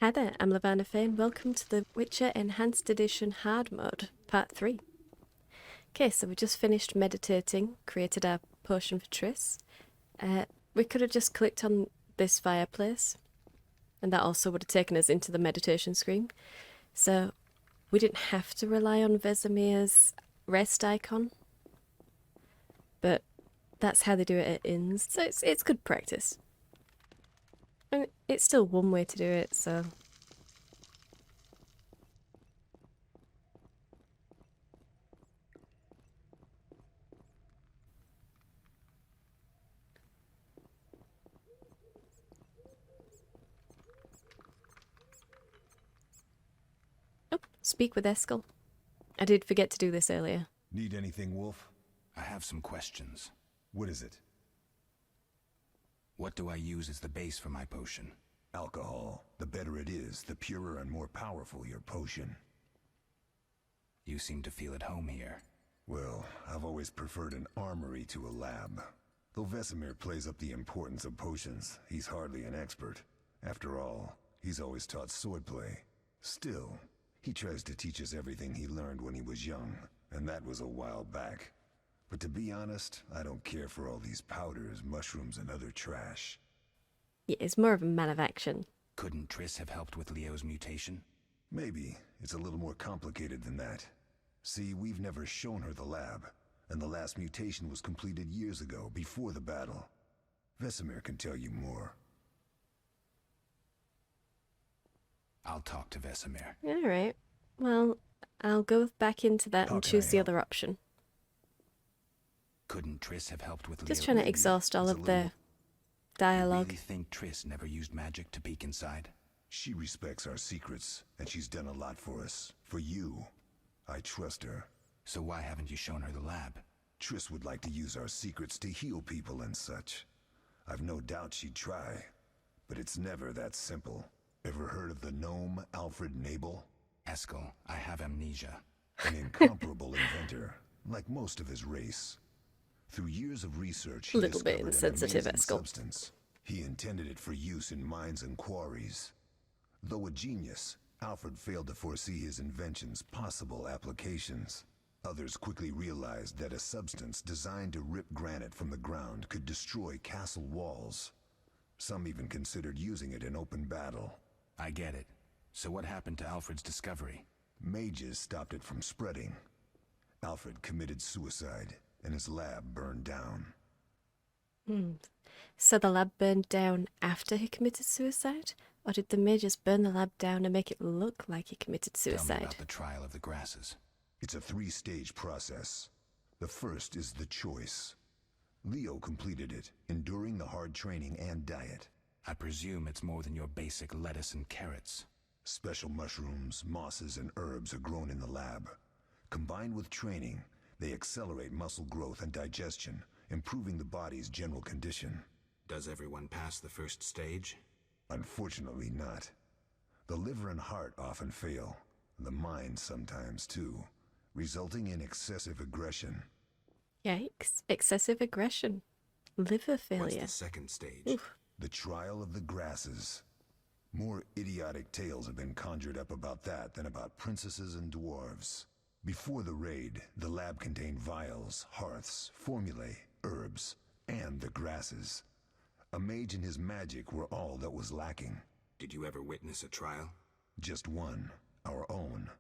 Hi there, I'm Lavanna Fane. Welcome to the Witcher Enhanced Edition Hard Mode, Part 3. Okay, so we just finished meditating, created our potion for Triss. We could have just clicked on this fireplace, and that also would have taken us into the meditation screen. So we didn't have to rely on Vesemir's rest icon, but that's how they do it at inns, so it's good practice. And it's still one way to do it, so... Oh, speak with Eskel. I did forget to do this earlier. Need anything, Wolf? I have some questions. What is it? What do I use as the base for my potion? Alcohol. The better it is, the purer and more powerful your potion. You seem to feel at home here. Well, I've always preferred an armory to a lab. Though Vesemir plays up the importance of potions, he's hardly an expert. After all, he's always taught swordplay. Still, he tries to teach us everything he learned when he was young, and that was a while back. But to be honest, I don't care for all these powders, mushrooms, and other trash. Yeah, it's more of a man of action. Couldn't Triss have helped with Leo's mutation? Maybe. It's a little more complicated than that. See, we've never shown her the lab, and the last mutation was completed years ago, before the battle. Vesemir can tell you more. I'll talk to Vesemir. Alright. Well, I'll go back into that How and can choose I the help? other option. Couldn't Triss have helped with Just Leo? trying to maybe. exhaust all It's a of the little- You dialogue. really think Triss never used magic to peek inside? She respects our secrets, and she's done a lot for us. For you. I trust her. So why haven't you shown her the lab? Triss would like to use our secrets to heal people and such. I've no doubt she'd try. But it's never that simple. Ever heard of the gnome Alfred Nabel? Eskel, I have amnesia. An incomparable inventor, like most of his race. Through years of research, he Little bit discovered an insensitive, amazing Eskel. substance. He intended it for use in mines and quarries. Though a genius, Alfred failed to foresee his invention's possible applications. Others quickly realized that a substance designed to rip granite from the ground could destroy castle walls. Some even considered using it in open battle. I get it. So what happened to Alfred's discovery? Mages stopped it from spreading. Alfred committed suicide, and his lab burned down. So the lab burned down after he committed suicide? Or did the mages burn the lab down and make it look like he committed Tell me suicide? about the trial of the grasses. It's a three-stage process. The first is the choice. Leo completed it, enduring the hard training and diet. I presume it's more than your basic lettuce and carrots. Special mushrooms, mosses, and herbs are grown in the lab. Combined with training, they accelerate muscle growth and digestion, improving the body's general condition. Does everyone pass the first stage? Unfortunately not. The liver and heart often fail, the mind sometimes too, resulting in excessive aggression. Yikes. Excessive aggression. Liver What's failure. the second stage? Oof. The trial of the grasses. More idiotic tales have been conjured up about that than about princesses and dwarves. Before the raid, the lab contained vials, hearths, formulae, herbs, and the grasses. A mage and his magic were all that was lacking. Did you ever witness a trial? Just one, our own.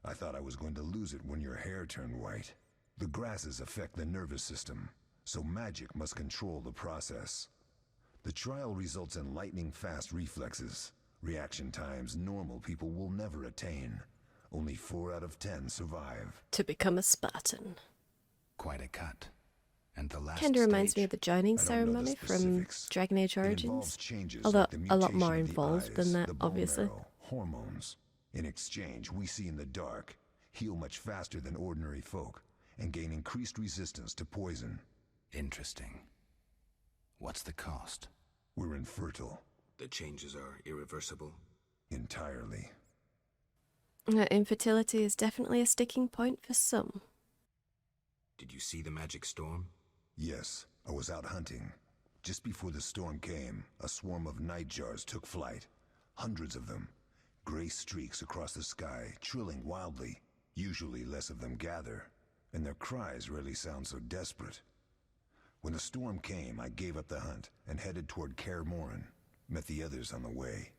I thought I was going to lose it when your hair turned white. The grasses affect the nervous system, so magic must control the process. The trial results in lightning-fast reflexes, reaction times normal people will never attain. Only 4 out of 10 survive. To become a Spartan. Quite a cut. And the last Kinda reminds me stage? of the joining I don't know the ceremony from specifics. Dragon Age It Origins. involves changes Although like the a lot mutation more of the involved than eyes, that, the bone obviously. marrow, hormones. In exchange, we see in the dark, heal much faster than ordinary folk, and gain increased resistance to poison. Interesting. What's the cost? We're infertile. The changes are irreversible. Entirely. Infertility is definitely a sticking point for some. Did you see the magic storm? Yes, I was out hunting. Just before the storm came, a swarm of nightjars took flight. Hundreds of them. gray streaks across the sky, trilling wildly. Usually less of them gather, and their cries rarely sound so desperate. When the storm came, I gave up the hunt and headed toward Kaer Morhen. Met the others on the way.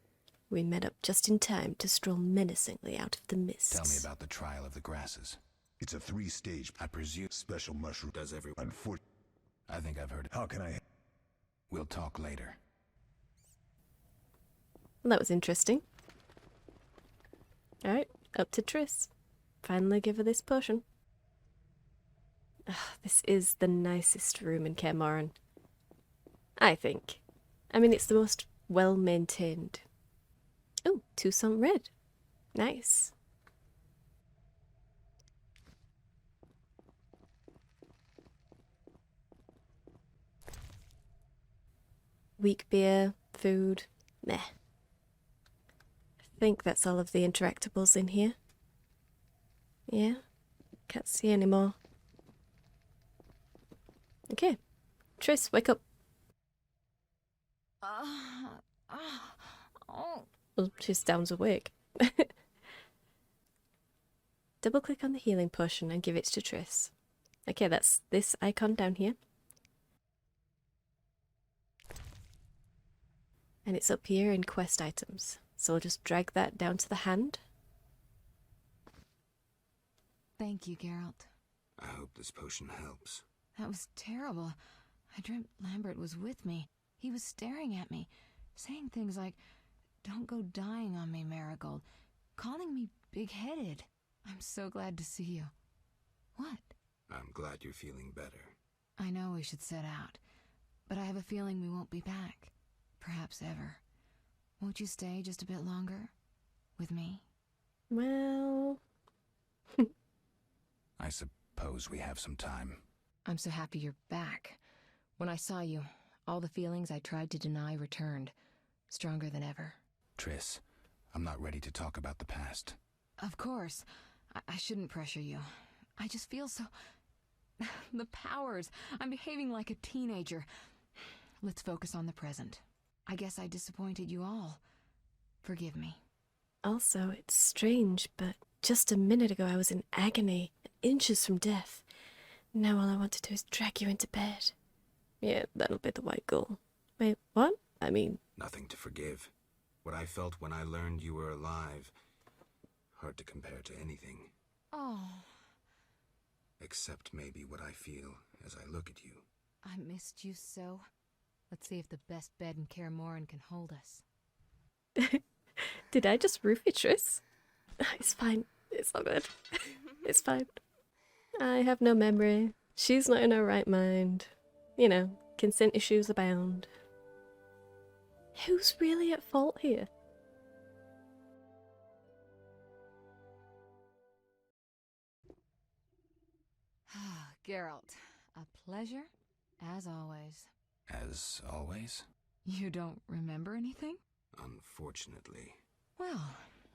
We met up just in time to stroll menacingly out of the mists. Tell me about the trial of the grasses. It's a 3-stage, I presume special mushroom. does every... Unfortunately, I think I've heard it. how can I... We'll talk later. Well, that was interesting. Alright, up to Triss. Finally give her this potion. This is the nicest room in Kaer Morhen, I think. I mean, it's the most well-maintained. Oh, Toussaint Red. Nice. Weak beer, food, meh. I think that's all of the interactables in here. Yeah, can't see any more. Okay, Triss, wake up. Well, she sounds awake. Double click on the healing potion and give it to Triss. Okay, that's this icon down here. And it's up here in quest items. So we'll just drag that down to the hand. Thank you, Geralt. I hope this potion helps. That was terrible. I dreamt Lambert was with me. He was staring at me, saying things like, "Don't go dying on me, Marigold," calling me big-headed. I'm so glad to see you. What? I'm glad you're feeling better. I know we should set out, but I have a feeling we won't be back. Perhaps ever. Won't you stay just a bit longer? With me? Well... I suppose we have some time. I'm so happy you're back. When I saw you, all the feelings I tried to deny returned, stronger than ever. Triss, I'm not ready to talk about the past. Of course. I shouldn't pressure you. I just feel so... The powers. I'm behaving like a teenager. Let's focus on the present. I guess I disappointed you all. Forgive me. Also, it's strange, but just a minute ago I was in agony, inches from death. Now all I want to do is drag you into bed. Yeah, that'll be the white goal. Wait, what? I mean... Nothing to forgive. What I felt when I learned you were alive. Hard to compare to anything. Oh, Except maybe what I feel as I look at you. I missed you so. Let's see if the best bed in Kaer Morhen can hold us. Did I just roofie Triss? It's fine. It's all good. It's fine. I have no memory. She's not in her right mind. You know, consent issues abound. Who's really at fault here? Geralt, a pleasure, as always. As always? You don't remember anything? Unfortunately. Well,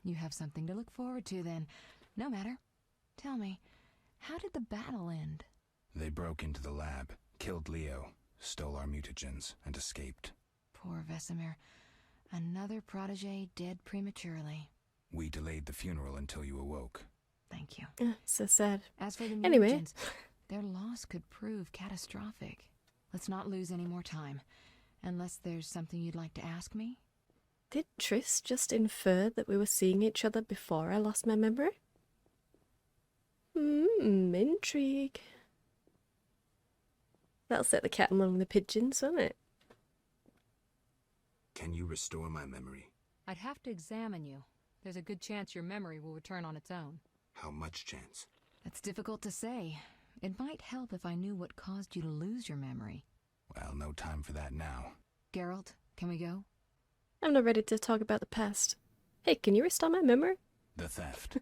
you have something to look forward to then. No matter. Tell me, how did the battle end? They broke into the lab, killed Leo, stole our mutagens, and escaped. Poor Vesemir. Another protege dead prematurely. We delayed the funeral until you awoke. Thank you. So sad. As for the Anyway. mutagens, their loss could prove catastrophic. Let's not lose any more time. Unless there's something you'd like to ask me? Did Triss just infer that we were seeing each other before I lost my memory? Intrigue. That'll set the cat among the pigeons, won't it? Can you restore my memory? I'd have to examine you. There's a good chance your memory will return on its own. How much chance? That's difficult to say. It might help if I knew what caused you to lose your memory. Well, no time for that now. Geralt, can we go? I'm not ready to talk about the past. Hey, can you restore my memory? The theft.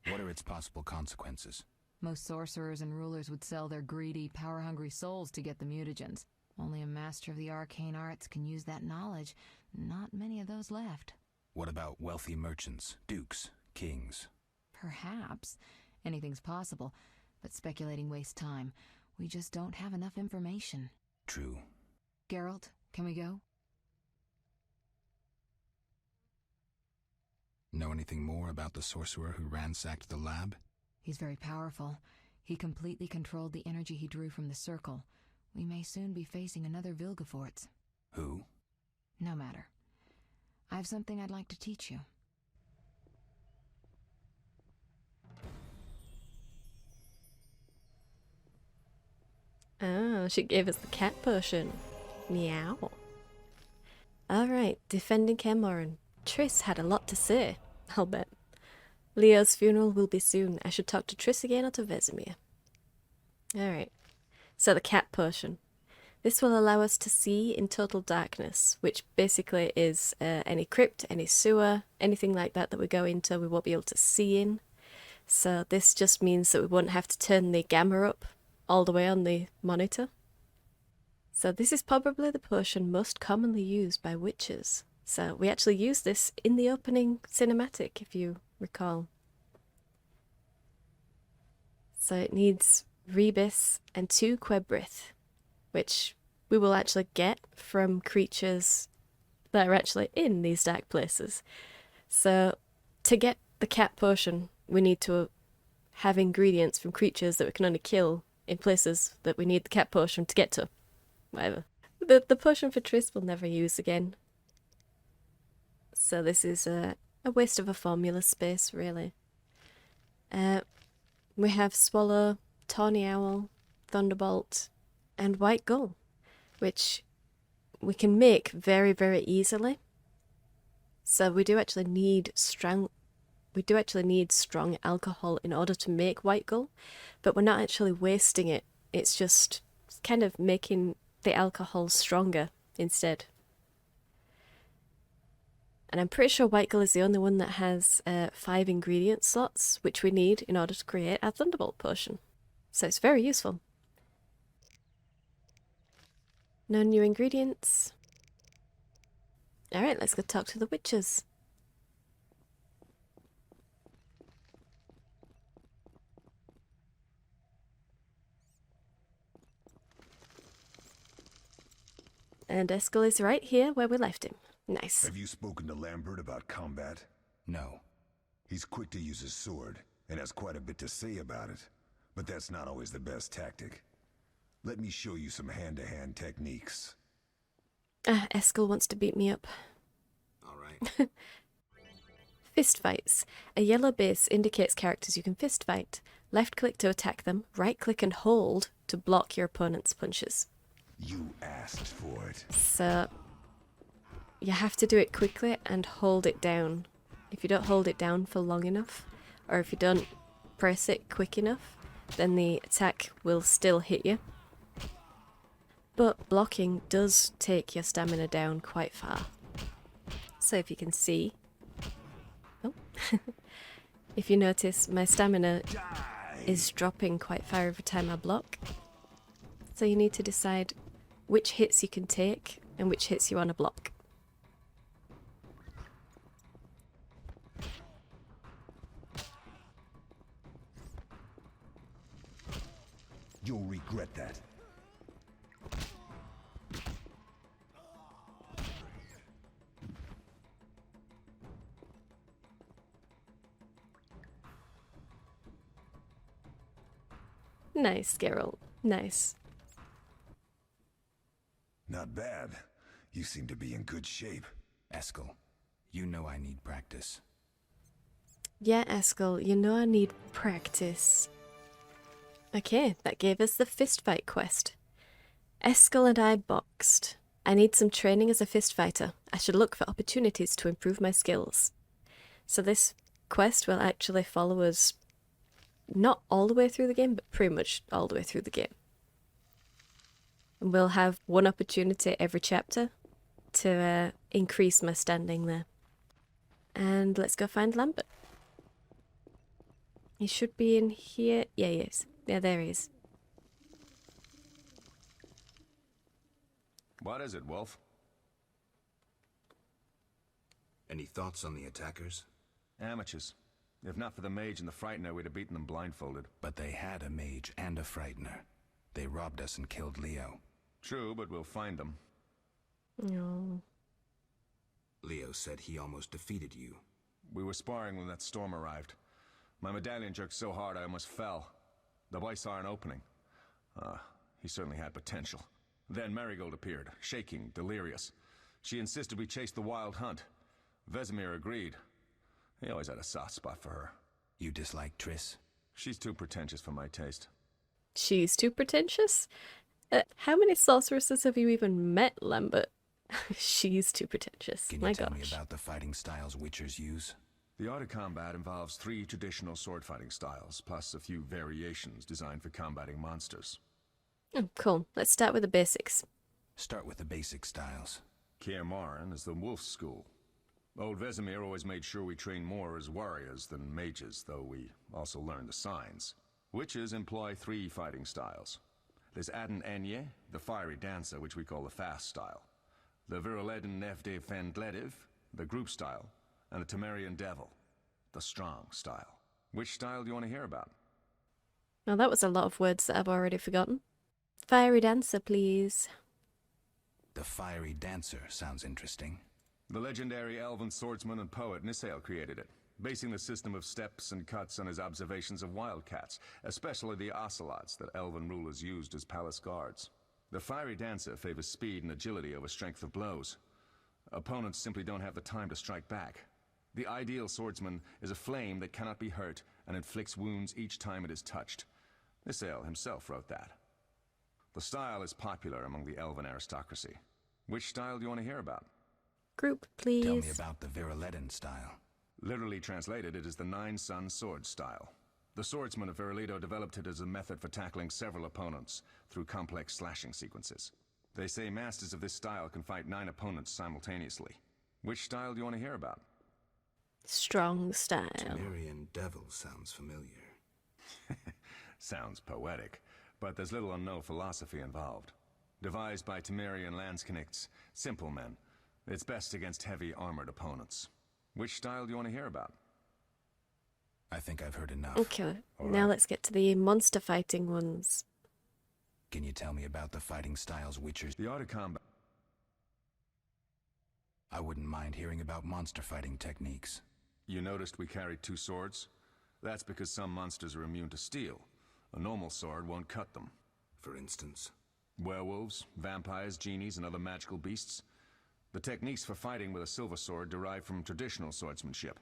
What are its possible consequences? Most sorcerers and rulers would sell their greedy, power-hungry souls to get the mutagens. Only a master of the arcane arts can use that knowledge. Not many of those left. What about wealthy merchants, dukes, kings? Perhaps. Anything's possible. But speculating wastes time. We just don't have enough information. True. Geralt, can we go? Know anything more about the sorcerer who ransacked the lab? He's very powerful. He completely controlled the energy he drew from the circle. We may soon be facing another Vilgefortz. Who? No matter. I have something I'd like to teach you. Oh, she gave us the cat potion. Meow. Alright, defending Kaer Morhen. Triss had a lot to say, I'll bet. Leo's funeral will be soon. I should talk to Triss again or to Vesemir. Alright, so the cat potion. This will allow us to see in total darkness, which basically is any crypt, any sewer, anything like that that we go into we won't be able to see in. So this just means that we won't have to turn the gamma up all the way on the monitor. So this is probably the potion most commonly used by witches. So we actually use this in the opening cinematic, if you recall. So it needs Rebis and 2 Quebrith, which we will actually get from creatures that are actually in these dark places. So to get the cat potion, we need to have ingredients from creatures that we can only kill in places that we need the cat potion to get to. Whatever. The potion for Triss we'll never use again. So this is a waste of a formula space, really. We have Swallow, Tawny Owl, Thunderbolt, and White Gull, which we can make very, very easily. So we do actually need strong alcohol in order to make White Gull, but we're not actually wasting it. It's just kind of making the alcohol stronger instead. And I'm pretty sure White Gull is the only one that has 5 ingredient slots, which we need in order to create our Thunderbolt potion. So it's very useful. No new ingredients. Alright, let's go talk to the witches. And Eskel is right here where we left him. Nice. Have you spoken to Lambert about combat? No. He's quick to use his sword, and has quite a bit to say about it. But that's not always the best tactic. Let me show you some hand-to-hand techniques. Eskel wants to beat me up. All right. Fist fights. A yellow base indicates characters you can fist fight. Left click to attack them, right click and hold to block your opponent's punches. You asked for it. So you have to do it quickly and hold it down. If you don't hold it down for long enough, or if you don't press it quick enough, then the attack will still hit you. But blocking does take your stamina down quite far. So if you can see... Oh. If you notice, my stamina is dropping quite far every time I block. So you need to decide which hits you can take and which hits you want to block. You'll regret that. Nice, Geralt. Nice. Not bad. You seem to be in good shape. Eskel, you know I need practice. Yeah, Eskel, you know I need practice. Okay, that gave us the fist fight quest. Eskel and I boxed. I need some training as a fist fighter. I should look for opportunities to improve my skills. So this quest will actually follow us not all the way through the game, but pretty much all the way through the game. And we'll have one opportunity every chapter to increase my standing there. And let's go find Lambert. He should be in here. Yeah, he is. Yeah, there he is. What is it, Wolf? Any thoughts on the attackers? Amateurs. If not for the mage and the frightener, we'd have beaten them blindfolded. But they had a mage and a frightener. They robbed us and killed Leo. True, but we'll find them. No. Leo said he almost defeated you. We were sparring when that storm arrived. My medallion jerked so hard I almost fell. The boy saw an opening. He certainly had potential. Then Marigold appeared, shaking, delirious. She insisted we chase the wild hunt. Vesemir agreed. He always had a soft spot for her. You dislike Triss? She's too pretentious for my taste. She's too pretentious? How many sorceresses have you even met, Lambert? She's too pretentious. Can you tell me about the fighting styles Witchers use? The art of combat involves 3 traditional sword-fighting styles, plus a few variations designed for combating monsters. Oh, cool. Let's start with the basics. Start with the basic styles. Kaer Morhen is the wolf school. Old Vesemir always made sure we train more as warriors than mages, though we also learn the signs. Witches employ 3 fighting styles. There's Aden Enye, the fiery dancer, which we call the fast style. The Virulent Style, the group style. And the Temerian Devil, the strong style. Which style do you want to hear about? Well, that was a lot of words that I've already forgotten. Fiery dancer, please. The fiery dancer sounds interesting. The legendary elven swordsman and poet Nisael created it, basing the system of steps and cuts on his observations of wildcats, especially the ocelots that elven rulers used as palace guards. The fiery dancer favors speed and agility over strength of blows. Opponents simply don't have the time to strike back. The ideal swordsman is a flame that cannot be hurt and inflicts wounds each time it is touched. Nisael himself wrote that. The style is popular among the elven aristocracy. Which style do you want to hear about? Group, please. Tell me about the Virulent Style. Literally translated, it is the 9-sun sword style. The swordsmen of Virulito developed it as a method for tackling several opponents through complex slashing sequences. They say masters of this style can fight 9 opponents simultaneously. Which style do you want to hear about? Strong style. Temerian Devil sounds familiar. Sounds poetic, but there's little or no philosophy involved. Devised by Temerian Landsknechts, simple men. It's best against heavy armored opponents. Which style do you want to hear about? I think I've heard enough. Okay, All now right. let's get to the monster fighting ones. Can you tell me about the fighting styles Witchers? The art of combat. I wouldn't mind hearing about monster fighting techniques. You noticed we carried 2 swords? That's because some monsters are immune to steel. A normal sword won't cut them. For instance? Werewolves, vampires, genies, and other magical beasts. The techniques for fighting with a silver sword derive from traditional swordsmanship,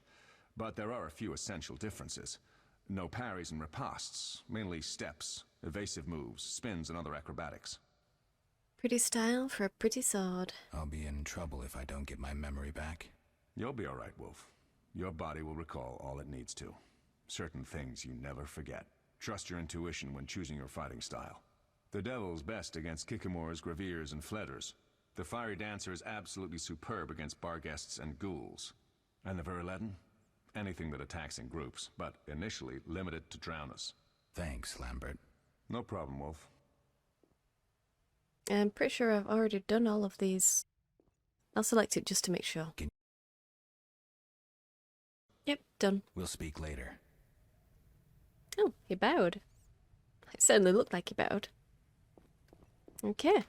but there are a few essential differences. No parries and ripostes, mainly steps, evasive moves, spins, and other acrobatics. Pretty style for a pretty sword. I'll be in trouble if I don't get my memory back. You'll be all right, Wolf. Your body will recall all it needs to. Certain things you never forget. Trust your intuition when choosing your fighting style. The Devil's best against Kikimors, Graviers, and Fledders. The Fiery Dancer is absolutely superb against Barghests and Ghouls. And the Virulent? Anything that attacks in groups, but initially limited to drowners. Thanks, Lambert. No problem, Wolf. I'm pretty sure I've already done all of these. I'll select it just to make sure. Yep, done. We'll speak later. Oh, he bowed. It certainly looked like he bowed. Okay.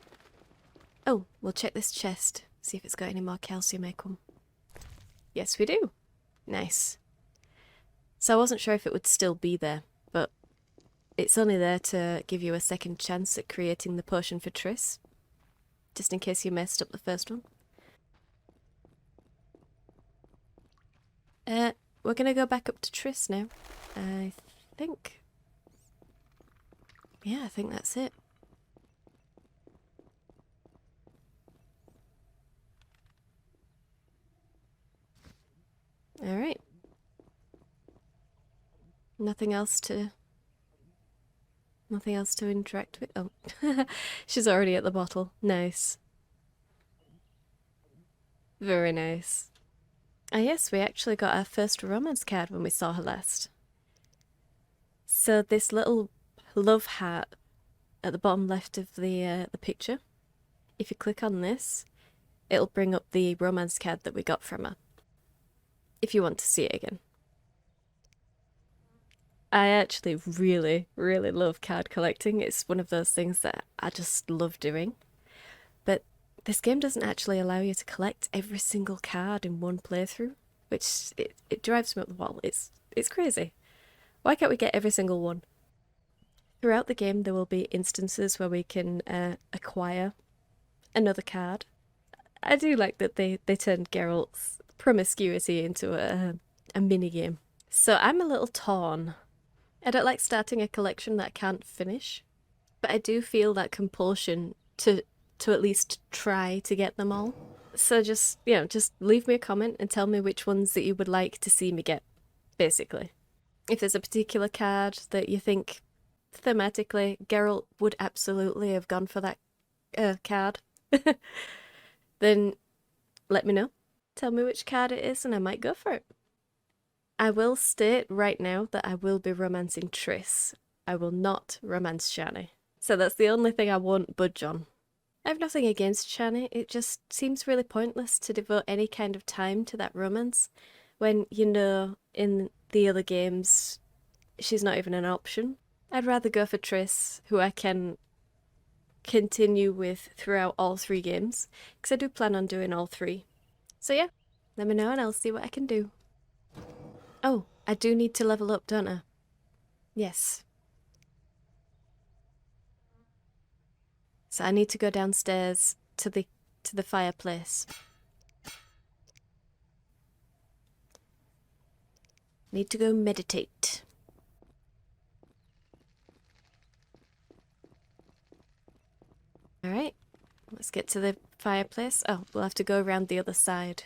Oh, we'll check this chest. See if it's got any more calcium acorn. Yes, we do. Nice. So I wasn't sure if it would still be there, but it's only there to give you a second chance at creating the potion for Triss. Just in case you messed up the first one. We're gonna go back up to Triss now. I think... Yeah, I think that's it. Alright. Nothing else to interact with. Oh, she's already at the bottle. Nice. Very nice. Ah yes, we actually got our first romance card when we saw her last. So this little love heart at the bottom left of the picture, if you click on this, it'll bring up the romance card that we got from her. If you want to see it again. I actually really, really love card collecting. It's one of those things that I just love doing. But this game doesn't actually allow you to collect every single card in one playthrough. which it drives me up the wall. It's crazy. Why can't we get every single one? Throughout the game, there will be instances where we can acquire another card. I do like that they turned Geralt's promiscuity into a mini game. So I'm a little torn. I don't like starting a collection that I can't finish, but I do feel that compulsion to at least try to get them all. So just leave me a comment and tell me which ones that you would like to see me get, basically. If there's a particular card that you think thematically Geralt would absolutely have gone for that card, then let me know. Tell me which card it is and I might go for it. I will state right now that I will be romancing Triss. I will not romance Shani. So that's the only thing I won't budge on. I have nothing against Shani, it just seems really pointless to devote any kind of time to that romance when, you know, in the other games she's not even an option. I'd rather go for Triss, who I can continue with throughout all 3 games, because I do plan on doing all 3. So yeah, let me know and I'll see what I can do. Oh, I do need to level up, don't I? Yes. So I need to go downstairs to the fireplace. Need to go meditate. Alright, let's get to the fireplace. Oh, we'll have to go around the other side.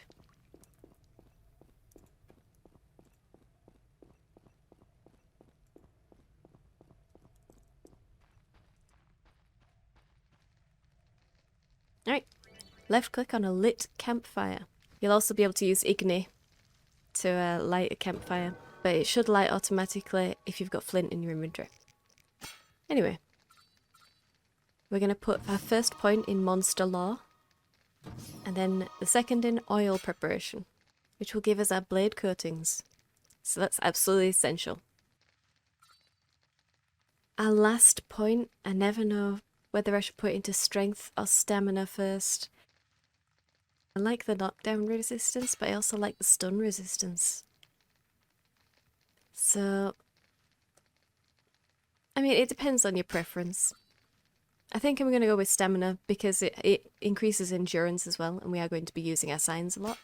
Alright, left click on a lit campfire. You'll also be able to use Igni to light a campfire, but it should light automatically if you've got flint in your inventory. Anyway, we're going to put our first point in monster lore, and then the second in oil preparation, which will give us our blade coatings. So that's absolutely essential. Our last point, I never know whether I should put into strength or stamina first. I like the knockdown resistance, but I also like the stun resistance. So, I mean, it depends on your preference. I think I'm going to go with stamina because it increases endurance as well, and we are going to be using our signs a lot.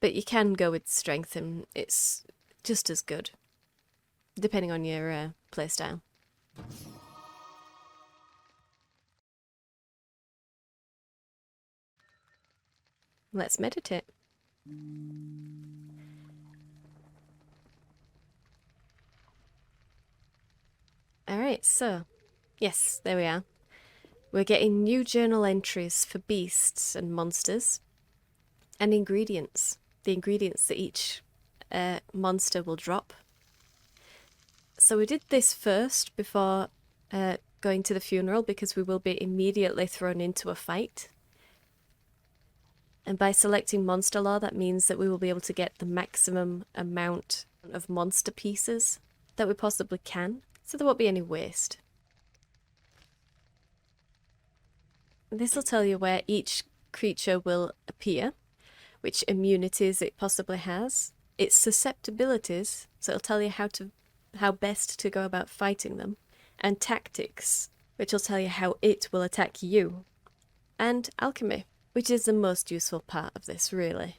But you can go with strength and it's just as good, depending on your playstyle. Let's meditate. Alright, so, yes, there we are. We're getting new journal entries for beasts and monsters, and ingredients. The ingredients that each monster will drop. So we did this first before going to the funeral because we will be immediately thrown into a fight. And by selecting monster lore, that means that we will be able to get the maximum amount of monster pieces that we possibly can, so there won't be any waste. This will tell you where each creature will appear, which immunities it possibly has, its susceptibilities, so it'll tell you how best to go about fighting them, and tactics, which will tell you how it will attack you, and alchemy, which is the most useful part of this, really.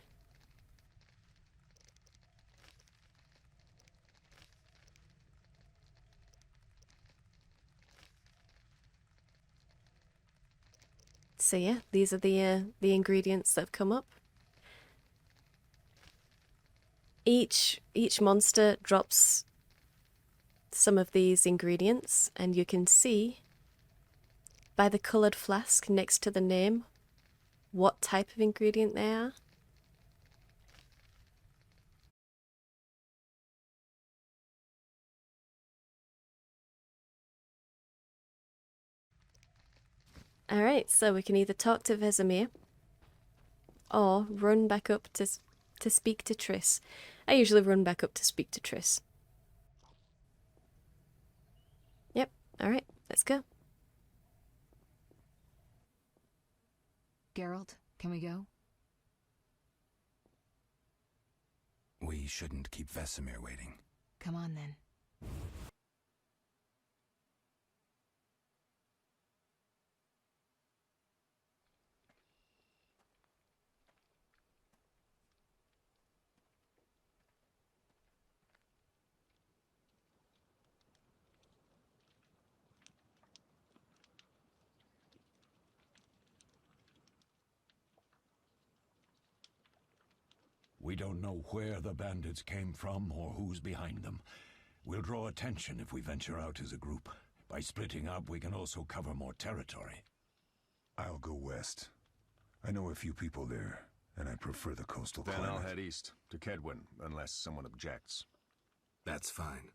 So yeah, these are the ingredients that have come up. Each monster drops some of these ingredients, and you can see by the coloured flask next to the name what type of ingredient they are. Alright, so we can either talk to Vesemir or run back up to speak to Triss. I usually run back up to speak to Triss. Yep, alright, let's go. Geralt, can we go? We shouldn't keep Vesemir waiting. Come on, then. We don't know where the bandits came from or who's behind them. We'll draw attention if we venture out as a group. By splitting up, we can also cover more territory. I'll go west. I know a few people there, and I prefer the coastal Then climate. I'll head east, to Kedwin, unless someone objects. That's fine.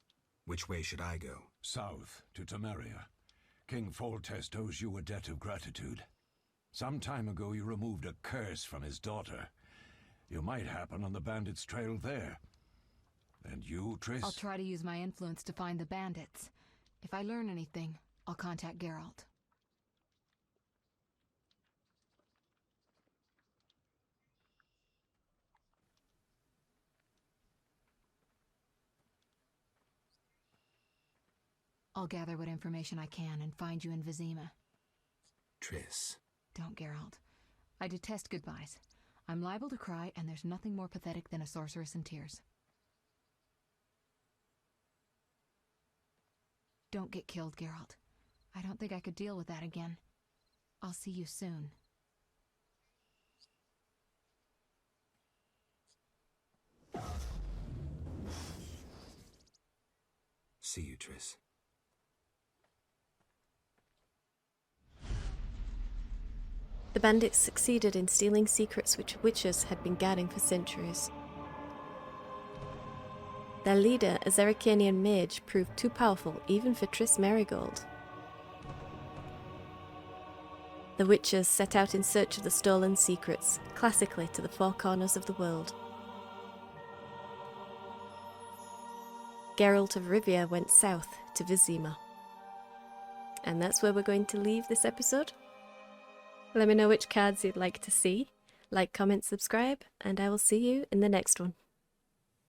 Which way should I go? South, to Temeria. King Foltest owes you a debt of gratitude. Some time ago you removed a curse from his daughter. You might happen on the bandits' trail there. And you, Triss? I'll try to use my influence to find the bandits. If I learn anything, I'll contact Geralt. I'll gather what information I can and find you in Vizima. Triss. Don't, Geralt. I detest goodbyes. I'm liable to cry, and there's nothing more pathetic than a sorceress in tears. Don't get killed, Geralt. I don't think I could deal with that again. I'll see you soon. See you, Triss. The bandits succeeded in stealing secrets which witchers had been guarding for centuries. Their leader, a Zerrikanian mage, proved too powerful even for Triss Merigold. The witchers set out in search of the stolen secrets, classically to the four corners of the world. Geralt of Rivia went south to Vizima. And that's where we're going to leave this episode. Let me know which cards you'd like to see. Like, comment, subscribe, and I will see you in the next one.